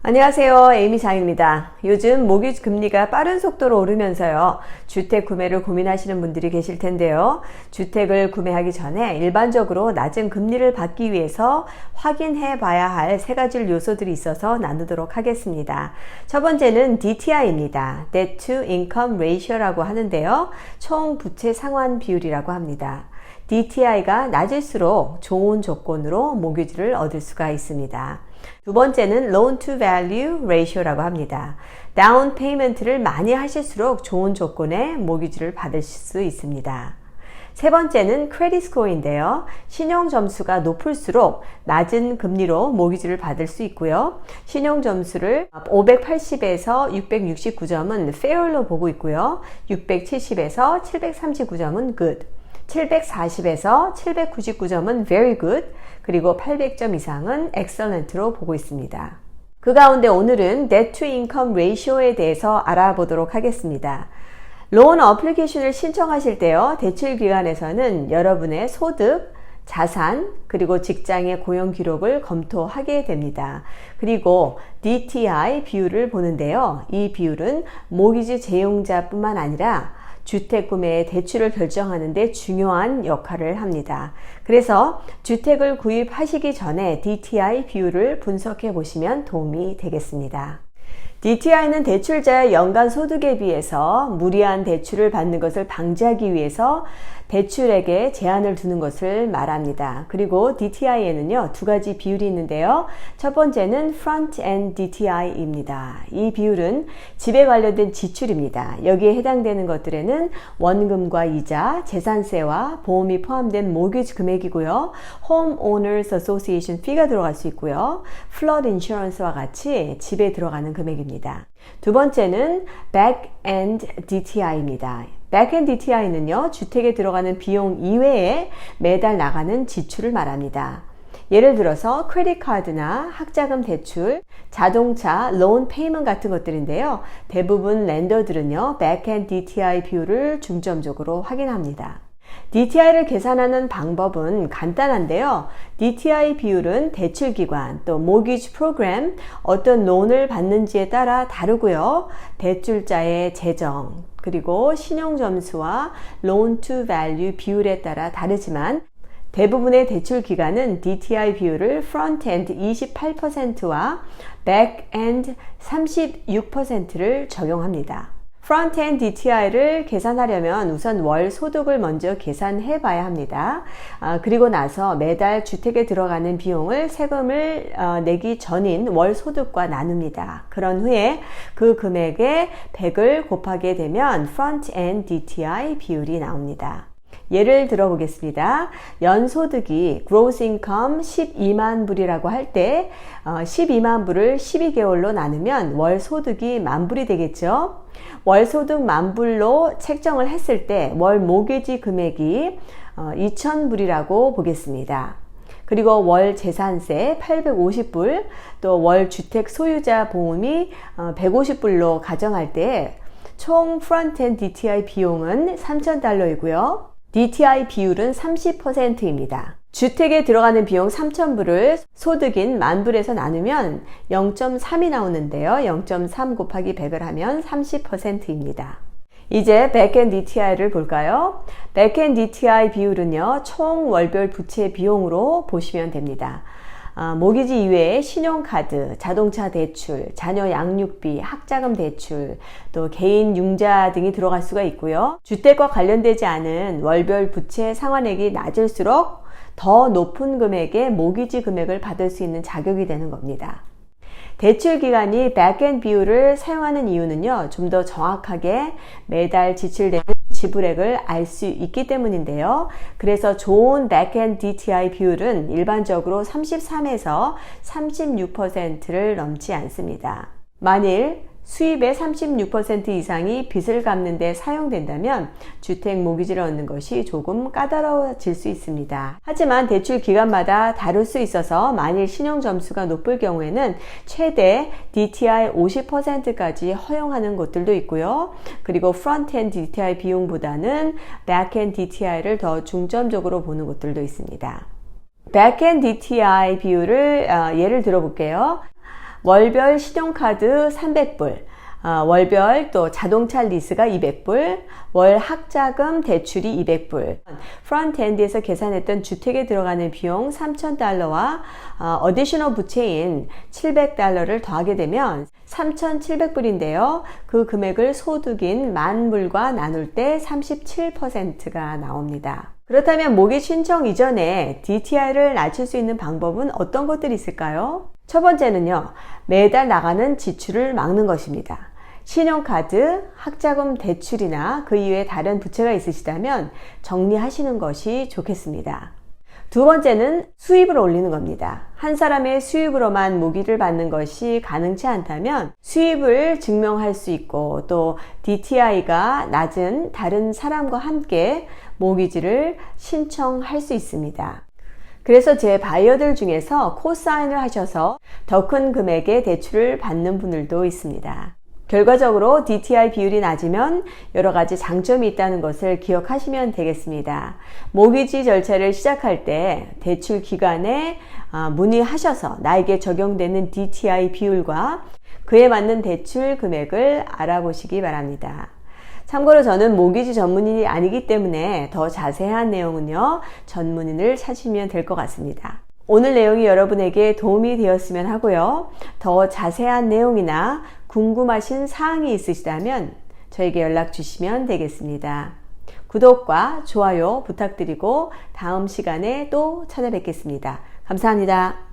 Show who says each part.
Speaker 1: 안녕하세요. 에이미 장입니다. 요즘 모기지 금리가 빠른 속도로 오르면서요. 주택 구매를 고민하시는 분들이 계실 텐데요. 주택을 구매하기 전에 일반적으로 낮은 금리를 받기 위해서 확인해 봐야 할 세 가지 요소들이 있어서 나누도록 하겠습니다. 첫 번째는 DTI입니다. Debt to Income Ratio라고 하는데요. 총 부채 상환 비율이라고 합니다. DTI가 낮을수록 좋은 조건으로 모기지를 얻을 수가 있습니다. 두 번째는 Loan to Value Ratio라고 합니다. 다운 페이먼트를 많이 하실수록 좋은 조건의 모기지를 받으실 수 있습니다. 세 번째는 크레딧 스코어인데요. 신용 점수가 높을수록 낮은 금리로 모기지를 받을 수 있고요. 신용 점수를 580에서 669점은 fair로 보고 있고요. 670에서 739점은 good, 740에서 799점은 very good, 그리고 800점 이상은 excellent로 보고 있습니다. 그 가운데 오늘은 Debt to Income Ratio에 대해서 알아보도록 하겠습니다. 로은 어플리케이션을 신청하실 때요, 대출기관에서는 여러분의 소득, 자산, 그리고 직장의 고용 기록을 검토하게 됩니다. 그리고 DTI 비율을 보는데요. 이 비율은 모기지 제용자뿐만 아니라 주택 구매의 대출을 결정하는 데 중요한 역할을 합니다. 그래서 주택을 구입하시기 전에 DTI 비율을 분석해 보시면 도움이 되겠습니다. DTI는 대출자의 연간 소득에 비해서 무리한 대출을 받는 것을 방지하기 위해서 대출액에 제한을 두는 것을 말합니다. 그리고 DTI에는요, 두 가지 비율이 있는데요. 첫 번째는 Front-End DTI입니다. 이 비율은 집에 관련된 지출입니다. 여기에 해당되는 것들에는 원금과 이자, 재산세와 보험이 포함된 모기지 금액이고요. Homeowners Association fee가 들어갈 수 있고요. Flood Insurance와 같이 집에 들어가는 금액입니다. 두 번째는 Back-End DTI입니다. Back-End DTI는요, 주택에 들어가는 비용 이외에 매달 나가는 지출을 말합니다. 예를 들어서 크레딧 카드나 학자금 대출, 자동차, 론 페이먼트 같은 것들인데요. 대부분 렌더들은요, Back-End DTI 비율을 중점적으로 확인합니다. DTI를 계산하는 방법은 간단한데요. DTI 비율은 대출기관, 또 모기지 프로그램, 어떤 론을 받는지에 따라 다르고요. 대출자의 재정, 그리고 신용점수와 Loan to Value 비율에 따라 다르지만 대부분의 대출기관은 DTI 비율을 Front-End 28%와 Back-End 36%를 적용합니다. Front-End DTI를 계산하려면 우선 월 소득을 먼저 계산해 봐야 합니다. 그리고 나서 매달 주택에 들어가는 비용을 세금을 내기 전인 월 소득과 나눕니다. 그런 후에 그 금액에 100을 곱하게 되면 Front-End DTI 비율이 나옵니다. 예를 들어 보겠습니다. 연소득이 gross income 12만 불이라고 할 때 12만 불을 12개월로 나누면 월 소득이 10,000불이 되겠죠. 월 소득 10,000불로 책정을 했을 때 월 모기지 금액이 2,000불이라고 보겠습니다. 그리고 월 재산세 850불, 또 월 주택 소유자 보험이 150불로 가정할 때 총 프론트엔드 DTI 비용은 $3,000이고요. DTI 비율은 30%입니다. 주택에 들어가는 비용 3,000불을 소득인 10,000불에서 나누면 0.3이 나오는데요. 0.3 곱하기 100을 하면 30%입니다. 이제 Back-End DTI를 볼까요? Back-End DTI 비율은요, 총 월별 부채 비용으로 보시면 됩니다. 모기지 이외에 신용카드, 자동차 대출, 자녀 양육비, 학자금 대출, 또 개인 융자 등이 들어갈 수가 있고요. 주택과 관련되지 않은 월별 부채 상환액이 낮을수록 더 높은 금액의 모기지 금액을 받을 수 있는 자격이 되는 겁니다. 대출기관이 Back-End 비율을 사용하는 이유는요, 좀 더 정확하게 매달 지출되는 지불액을 알 수 있기 때문인데요. 그래서 좋은 Back-End DTI 비율은 일반적으로 33에서 36%를 넘지 않습니다. 만일 수입의 36% 이상이 빚을 갚는 데 사용된다면 주택 모기지를 얻는 것이 조금 까다로워질 수 있습니다. 하지만 대출 기간마다 다를 수 있어서 만일 신용 점수가 높을 경우에는 최대 DTI 50%까지 허용하는 곳들도 있고요. 그리고 프론트엔드 DTI 비용보다는 백엔드 DTI를 더 중점적으로 보는 곳들도 있습니다. 백엔드 DTI 비율을 예를 들어 볼게요. 월별 신용카드 300불, 월별 또 자동차 리스가 200불, 월 학자금 대출이 200불, 프론트엔드에서 계산했던 주택에 들어가는 비용 3,000달러와 어디셔널 부채인 700달러를 더하게 되면 3,700불인데요. 그 금액을 소득인 10,000불과 나눌 때 37%가 나옵니다. 그렇다면 모기 신청 이전에 DTI를 낮출 수 있는 방법은 어떤 것들이 있을까요? 첫 번째는요, 매달 나가는 지출을 막는 것입니다. 신용카드, 학자금 대출이나 그 이외에 다른 부채가 있으시다면 정리하시는 것이 좋겠습니다. 두 번째는 수입을 올리는 겁니다. 한 사람의 수입으로만 모기를 받는 것이 가능치 않다면 수입을 증명할 수 있고 또 DTI가 낮은 다른 사람과 함께 모기지를 신청할 수 있습니다. 그래서 제 바이어들 중에서 코사인을 하셔서 더 큰 금액의 대출을 받는 분들도 있습니다. 결과적으로 DTI 비율이 낮으면 여러 가지 장점이 있다는 것을 기억하시면 되겠습니다. 모기지 절차를 시작할 때 대출 기관에 문의하셔서 나에게 적용되는 DTI 비율과 그에 맞는 대출 금액을 알아보시기 바랍니다. 참고로 저는 모기지 전문인이 아니기 때문에 더 자세한 내용은요, 전문인을 찾으시면 될 것 같습니다. 오늘 내용이 여러분에게 도움이 되었으면 하고요. 더 자세한 내용이나 궁금하신 사항이 있으시다면 저에게 연락 주시면 되겠습니다. 구독과 좋아요 부탁드리고 다음 시간에 또 찾아뵙겠습니다. 감사합니다.